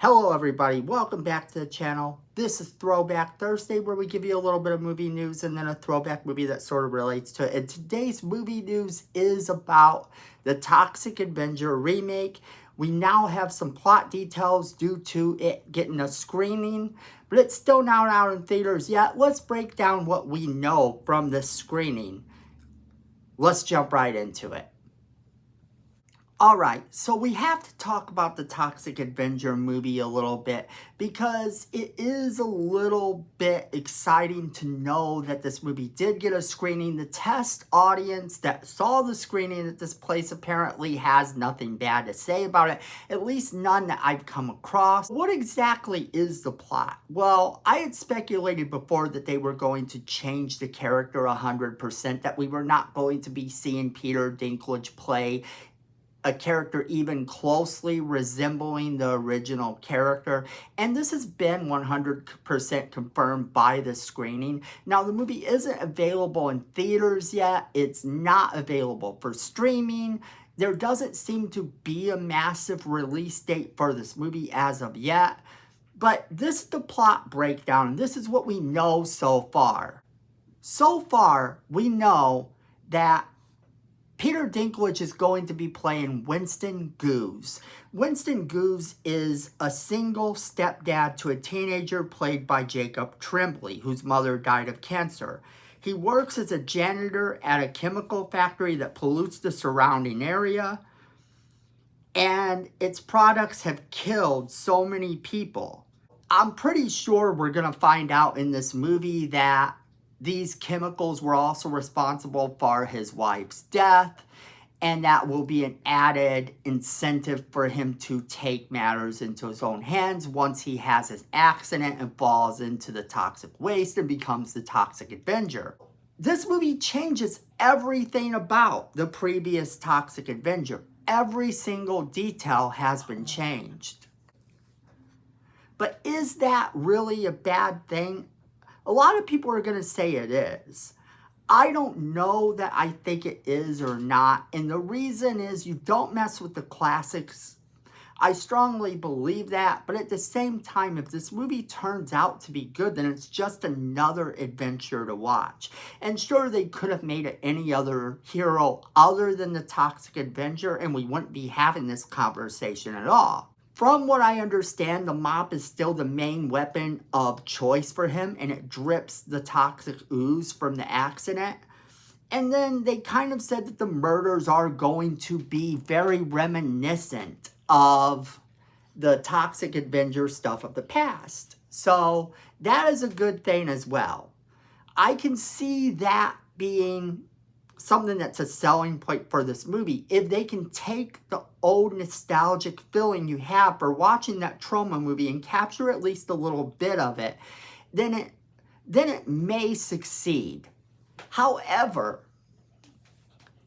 Hello everybody, welcome back to the channel. This is Throwback Thursday, where we give you a little bit of movie news and then a throwback movie that sort of relates to it. And today's movie news is about the Toxic Avenger remake. We now have some plot details due to it getting a screening, but it's still not out in theaters yet. Let's break down what we know from this screening. Let's jump right into it. Alright, so we have to talk about the Toxic Avenger movie a little bit because it is a little bit exciting to know that this movie did get a screening. The test audience that saw the screening at this place apparently has nothing bad to say about it, at least none that I've come across. What exactly is the plot? Well, I had speculated before that they were going to change the character 100%, that we were not going to be seeing Peter Dinklage play a character even closely resembling the original character, and this has been 100% confirmed by the screening. Now, the movie isn't available in theaters yet. It's not available for streaming. There doesn't seem to be a massive release date for this movie as of yet, but this is the plot breakdown, and this is what we know so far. So far, we know that Peter Dinklage is going to be playing Winston Goose. Winston Goose is a single stepdad to a teenager played by Jacob Tremblay, whose mother died of cancer. He works as a janitor at a chemical factory that pollutes the surrounding area, and its products have killed so many people. I'm pretty sure we're going to find out in this movie that these chemicals were also responsible for his wife's death, and that will be an added incentive for him to take matters into his own hands once he has his accident and falls into the toxic waste and becomes the Toxic Avenger. This movie changes everything about the previous Toxic Avenger. Every single detail has been changed. But is that really a bad thing? A lot of people are going to say it is. I don't know that I think it is or not. And the reason is you don't mess with the classics. I strongly believe that. But at the same time, if this movie turns out to be good, then it's just another adventure to watch. And sure, they could have made it any other hero other than the Toxic Avenger, and we wouldn't be having this conversation at all. From what I understand, the mop is still the main weapon of choice for him, and it drips the toxic ooze from the accident. And then they kind of said that the murders are going to be very reminiscent of the Toxic Avenger stuff of the past. So that is a good thing as well. I can see that being something that's a selling point for this movie. If they can take the old nostalgic feeling you have for watching that trauma movie and capture at least a little bit of it, then it may succeed. However,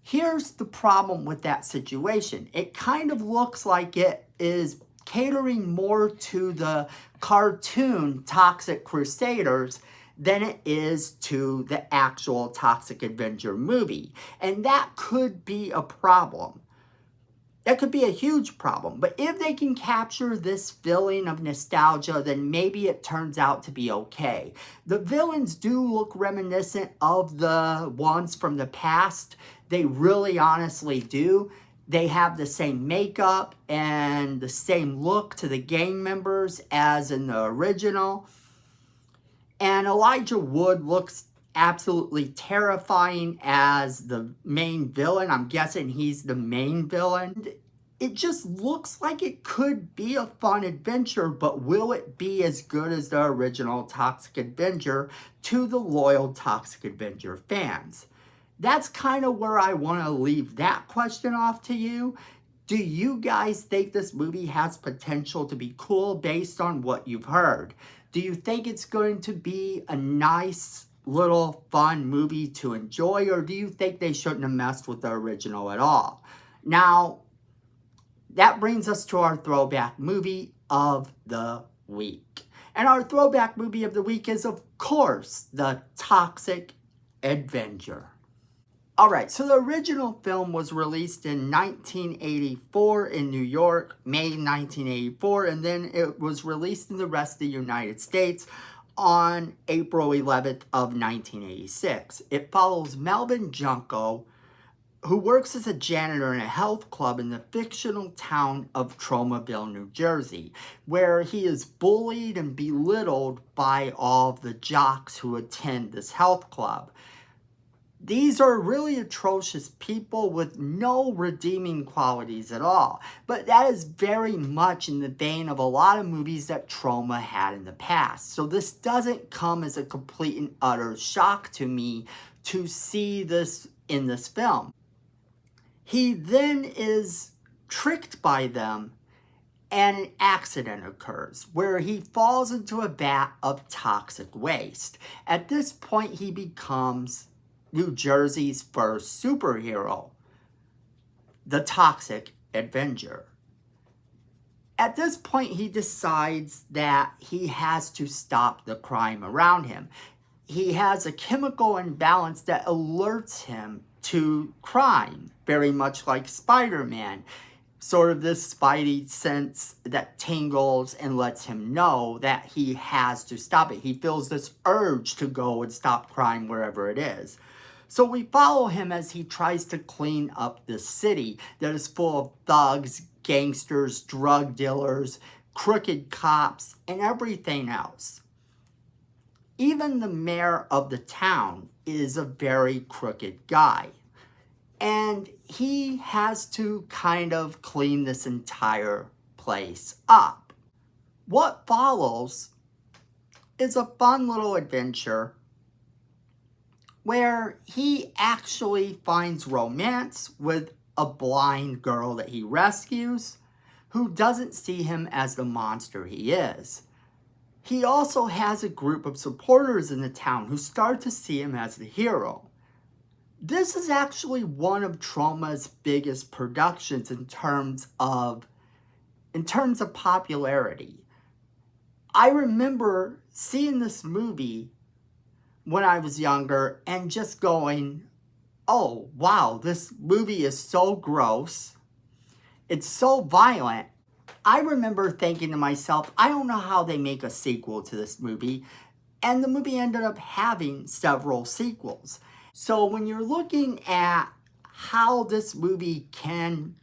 here's the problem with that situation. It kind of looks like it is catering more to the cartoon Toxic Crusaders than it is to the actual Toxic Avenger movie. And that could be a problem. That could be a huge problem. But if they can capture this feeling of nostalgia, then maybe it turns out to be okay. The villains do look reminiscent of the ones from the past. They really honestly do. They have the same makeup and the same look to the gang members as in the original. And Elijah Wood looks absolutely terrifying as the main villain. I'm guessing he's the main villain. It just looks like it could be a fun adventure, but will it be as good as the original Toxic Avenger to the loyal Toxic Avenger fans? That's kind of where I want to leave that question off to you. Do you guys think this movie has potential to be cool based on what you've heard? Do you think it's going to be a nice little fun movie to enjoy, or do you think they shouldn't have messed with the original at all? Now, that brings us to our throwback movie of the week. And our throwback movie of the week is, of course, the Toxic Avenger. Alright, so the original film was released in 1984 in New York, May 1984, and then it was released in the rest of the United States on April 11th of 1986. It follows Melvin Junko, who works as a janitor in a health club in the fictional town of Tromaville, New Jersey, where he is bullied and belittled by all of the jocks who attend this health club. These are really atrocious people with no redeeming qualities at all. But that is very much in the vein of a lot of movies that Troma had in the past. So this doesn't come as a complete and utter shock to me to see this in this film. He then is tricked by them and an accident occurs where he falls into a vat of toxic waste. At this point, he becomes New Jersey's first superhero, the Toxic Avenger. At this point, he decides that he has to stop the crime around him. He has a chemical imbalance that alerts him to crime, very much like Spider-Man. Sort of this spidey sense that tingles and lets him know that he has to stop it. He feels this urge to go and stop crime wherever it is. So we follow him as he tries to clean up this city that is full of thugs, gangsters, drug dealers, crooked cops, and everything else. Even the mayor of the town is a very crooked guy. And he has to kind of clean this entire place up. What follows is a fun little adventure where he actually finds romance with a blind girl that he rescues who doesn't see him as the monster he is. He also has a group of supporters in the town who start to see him as the hero. This is actually one of Troma's biggest productions in terms of popularity. I remember seeing this movie when I was younger and just going, oh wow, this movie is so gross. It's so violent. I remember thinking to myself, I don't know how they make a sequel to this movie. And the movie ended up having several sequels. So when you're looking at how this movie can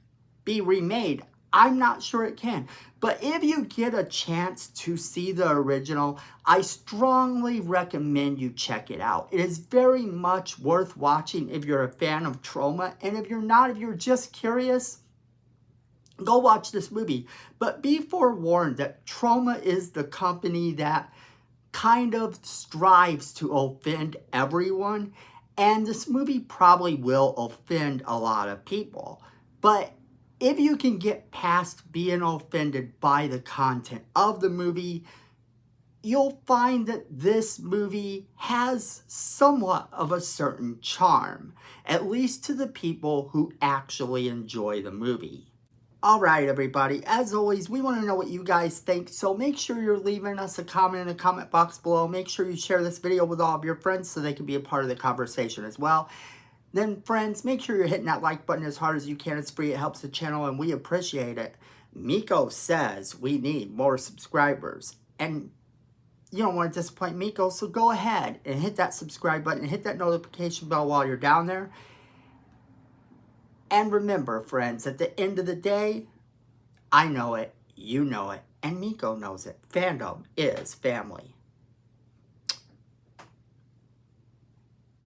be remade, I'm not sure it can. But if you get a chance to see the original, I strongly recommend you check it out. It is very much worth watching if you're a fan of Troma. And if you're not, if you're just curious, go watch this movie. But be forewarned that Troma is the company that kind of strives to offend everyone. And this movie probably will offend a lot of people. But if you can get past being offended by the content of the movie, you'll find that this movie has somewhat of a certain charm, at least to the people who actually enjoy the movie. Alright everybody, as always, we want to know what you guys think, so make sure you're leaving us a comment in the comment box below. Make sure you share this video with all of your friends so they can be a part of the conversation as well. Then friends, make sure you're hitting that like button as hard as you can. It's free, it helps the channel, and we appreciate it. Miko says we need more subscribers, and you don't want to disappoint Miko, so go ahead and hit that subscribe button and hit that notification bell while you're down there. And remember, friends, at the end of the day, I know it, you know it, and Miko knows it. Fandom is family.